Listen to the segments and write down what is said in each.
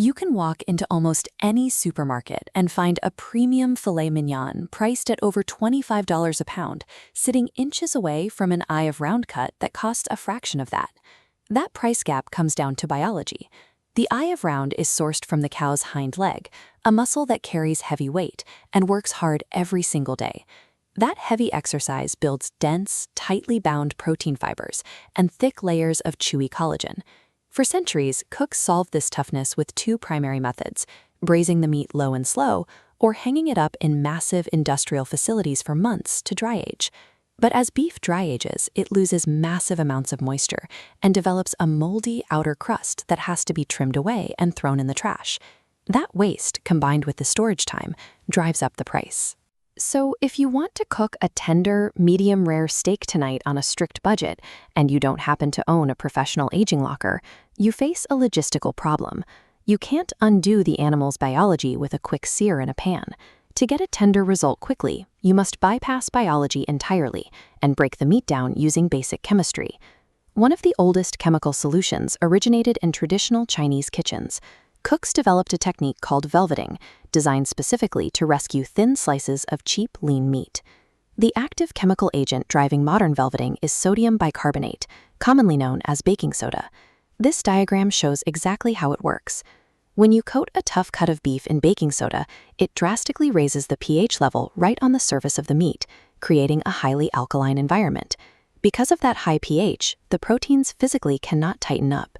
You can walk into almost any supermarket and find a premium filet mignon priced at over $25 a pound, sitting inches away from an eye of round cut that costs a fraction of that. That price gap comes down to biology. The eye of round is sourced from the cow's hind leg, a muscle that carries heavy weight and works hard every single day. That heavy exercise builds dense, tightly bound protein fibers and thick layers of chewy collagen. For centuries, cooks solved this toughness with two primary methods: braising the meat low and slow, or hanging it up in massive industrial facilities for months to dry age. But as beef dry ages, it loses massive amounts of moisture and develops a moldy outer crust that has to be trimmed away and thrown in the trash. That waste, combined with the storage time, drives up the price. So if you want to cook a tender, medium-rare steak tonight on a strict budget, and you don't happen to own a professional aging locker, you face a logistical problem. You can't undo the animal's biology with a quick sear in a pan. To get a tender result quickly, you must bypass biology entirely and break the meat down using basic chemistry. One of the oldest chemical solutions originated in traditional Chinese kitchens. Cooks developed a technique called velveting, designed specifically to rescue thin slices of cheap, lean meat. The active chemical agent driving modern velveting is sodium bicarbonate, commonly known as baking soda. This diagram shows exactly how it works. When you coat a tough cut of beef in baking soda, it drastically raises the pH level right on the surface of the meat, creating a highly alkaline environment. Because of that high pH, the proteins physically cannot tighten up.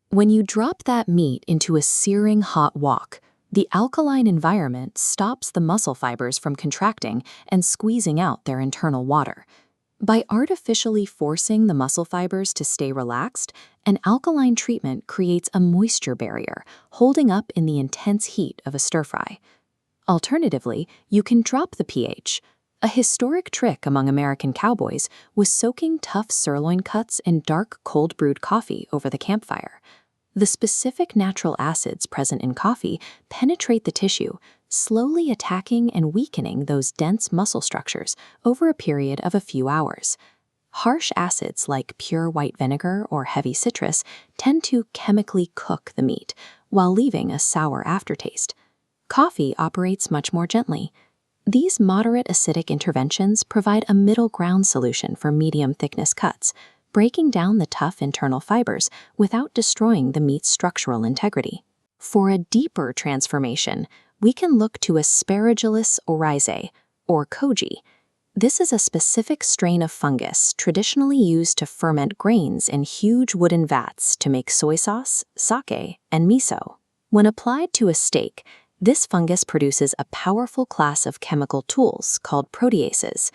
When you drop that meat into a searing hot wok, the alkaline environment stops the muscle fibers from contracting and squeezing out their internal water. By artificially forcing the muscle fibers to stay relaxed, an alkaline treatment creates a moisture barrier, holding up in the intense heat of a stir-fry. Alternatively, you can drop the pH. A historic trick among American cowboys was soaking tough sirloin cuts in dark, cold-brewed coffee over the campfire. The specific natural acids present in coffee penetrate the tissue, slowly attacking and weakening those dense muscle structures over a period of a few hours. Harsh acids like pure white vinegar or heavy citrus tend to chemically cook the meat, while leaving a sour aftertaste. Coffee operates much more gently. These moderate acidic interventions provide a middle ground solution for medium-thickness cuts, breaking down the tough internal fibers without destroying the meat's structural integrity. For a deeper transformation, we can look to Aspergillus oryzae, or koji. This is a specific strain of fungus traditionally used to ferment grains in huge wooden vats to make soy sauce, sake, and miso. When applied to a steak, this fungus produces a powerful class of chemical tools called proteases.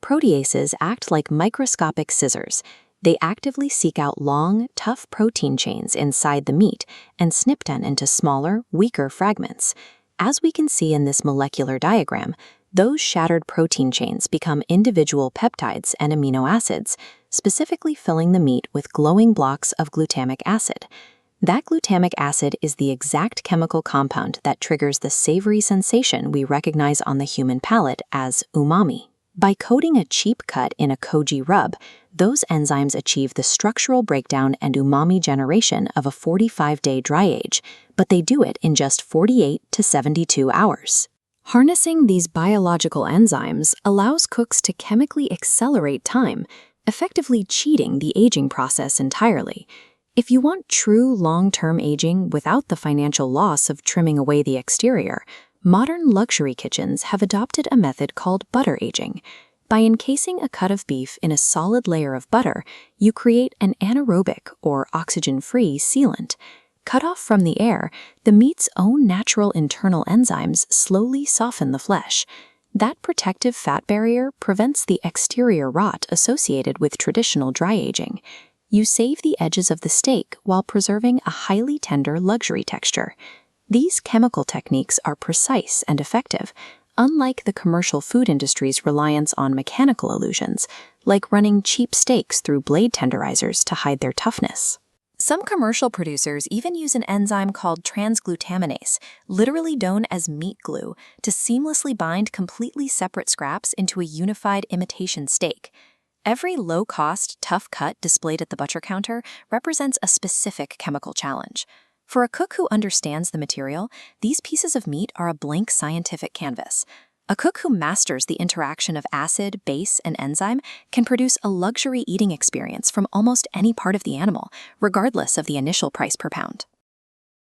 Proteases act like microscopic scissors. They actively seek out long, tough protein chains inside the meat and snip them into smaller, weaker fragments. As we can see in this molecular diagram, those shattered protein chains become individual peptides and amino acids, specifically filling the meat with glowing blocks of glutamic acid. That glutamic acid is the exact chemical compound that triggers the savory sensation we recognize on the human palate as umami. By coating a cheap cut in a koji rub, those enzymes achieve the structural breakdown and umami generation of a 45-day dry age, but they do it in just 48 to 72 hours. Harnessing these biological enzymes allows cooks to chemically accelerate time, effectively cheating the aging process entirely. If you want true long-term aging without the financial loss of trimming away the exterior, modern luxury kitchens have adopted a method called butter aging. By encasing a cut of beef in a solid layer of butter, you create an anaerobic or oxygen-free sealant. Cut off from the air, the meat's own natural internal enzymes slowly soften the flesh. That protective fat barrier prevents the exterior rot associated with traditional dry aging. You save the edges of the steak while preserving a highly tender luxury texture. These chemical techniques are precise and effective, unlike the commercial food industry's reliance on mechanical illusions, like running cheap steaks through blade tenderizers to hide their toughness. Some commercial producers even use an enzyme called transglutaminase, literally known as meat glue, to seamlessly bind completely separate scraps into a unified imitation steak. Every low-cost, tough cut displayed at the butcher counter represents a specific chemical challenge. For a cook who understands the material, these pieces of meat are a blank scientific canvas. A cook who masters the interaction of acid, base, and enzyme can produce a luxury eating experience from almost any part of the animal, regardless of the initial price per pound.